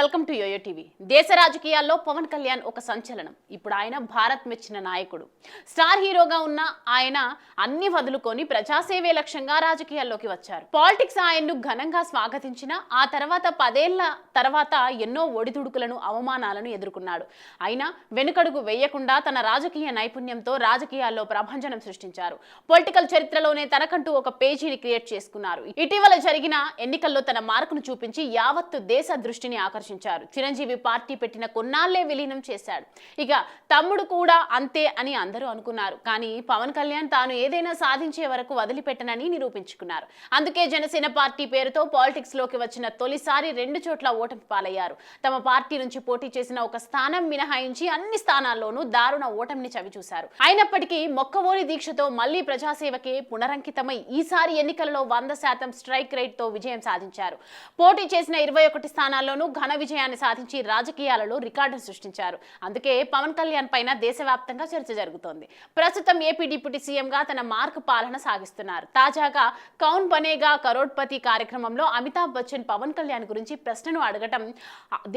Welcome to yo-yo TV. దేశ రాజకీయాల్లో పవన్ కళ్యాణ్ ఒక సంచలనం. ఇప్పుడు ఆయన భారత్ మెచ్చిన నాయకుడు. స్టార్ హీరోగా ఉన్న ఆయన అన్ని వదులుకొని ప్రజాసేవే లక్ష్యంగా రాజకీయాల్లోకి వచ్చారు. పాలిటిక్స్ ఆయన్ను ఘనంగా స్వాగతించిన ఆ తర్వాత 10 ఏళ్ల తర్వాత ఎన్నో ఒడిదుడుకులను అవమానాలను ఎదుర్కొన్నాడు. అయినా వెనుకడుగు వేయకుండా తన రాజకీయ నైపుణ్యంతో రాజకీయాల్లో ప్రభంజనం సృష్టించారు. పొలిటికల్ చరిత్రలోనే తనకంటూ ఒక పేజీని క్రియేట్ చేసుకున్నారు. ఇటీవల జరిగిన ఎన్నికల్లో తన మార్కును చూపించి యావత్తు దేశ దృష్టిని ఆకర్షించారు. చిరంజీవి పార్టీ పెట్టిన కొన్నాళ్లే విలీనం చేశాడు. ఇక తమ్ముడు కూడా అంతే అని అందరూ అనుకున్నారు. కానీ పవన్ కళ్యాణ్ తాను ఏదైనా సాధించే వరకు వదిలిపెట్టనని నిరూపించుకున్నారు. అందుకే జనసేన పార్టీ పేరుతో పాలిటిక్స్ లోకి వచ్చిన తొలిసారి 2 చోట్ల ఓటమి పాలయ్యారు. తమ పార్టీ నుంచి పోటీ చేసిన ఒక స్థానం మినహాయించి అన్ని స్థానాల్లోనూ దారుణ ఓటమిని చవిచూశారు. అయినప్పటికీ మొక్కవోని దీక్షతో మళ్లీ ప్రజాసేవకే పునరంకితమై ఈసారి ఎన్నికలలో 100% స్ట్రైక్ రేట్ తో విజయం సాధించారు. పోటీ చేసిన 21 స్థానాల్లోనూ ఘన విజయాన్ని సాధించి రాజకీయాలలో రికార్డును సృష్టించారు. అందుకే పవన్ కళ్యాణ్ పైన దేశవ్యాప్తంగా చర్చ జరుగుతోంది. ప్రస్తుతం ఏపీ డిప్యూటీ సీఎంగా తన మార్క్ పాలన సాగిస్తున్నారు. తాజాగా కౌన్ బనేగా కరోడ్పతి కార్యక్రమంలో అమితాబ్ బచ్చన్ పవన్ కళ్యాణ్ గురించి ప్రశ్నను అడగటం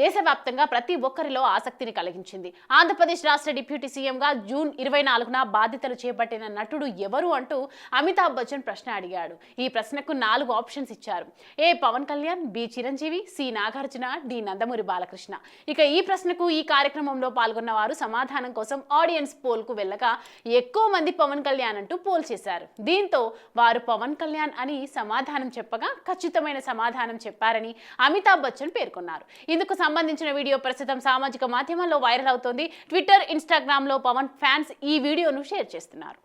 దేశవ్యాప్తంగా ప్రతి ఒక్కరిలో ఆసక్తిని కలిగించింది. ఆంధ్రప్రదేశ్ రాష్ట్ర డిప్యూటీ సీఎంగా జూన్ 24న బాధ్యతలు చేపట్టిన నటుడు ఎవరు అంటూ అమితాబ్ బచ్చన్ ప్రశ్న అడిగాడు. ఈ ప్రశ్నకు 4 ఆప్షన్స్ ఇచ్చారు. A Pavan Kalyan, B Chiranjeevi, C Nagarjuna, D Nandamuri Balakrishna. ఇక ఈ ప్రశ్నకు ఈ కార్యక్రమంలో పాల్గొన్న వారు సమాధానం కోసం ఆడియన్స్ పోల్ కు వెళ్ళగా ఎక్కువ మంది పవన్ కళ్యాణ్ అంటూ పోల్ చేశారు. దీంతో వారు పవన్ కళ్యాణ్ అని సమాధానం చెప్పగా ఖచ్చితమైన సమాధానం చెప్పారని అమితాబ్ బచ్చన్ పేర్కొన్నారు. ఇందుకు సంబంధించిన వీడియో ప్రస్తుతం సామాజిక మాధ్యమాల్లో వైరల్ అవుతోంది. ట్విట్టర్, ఇన్స్టాగ్రామ్ లో పవన్ ఫ్యాన్స్ ఈ వీడియోను షేర్ చేస్తున్నారు.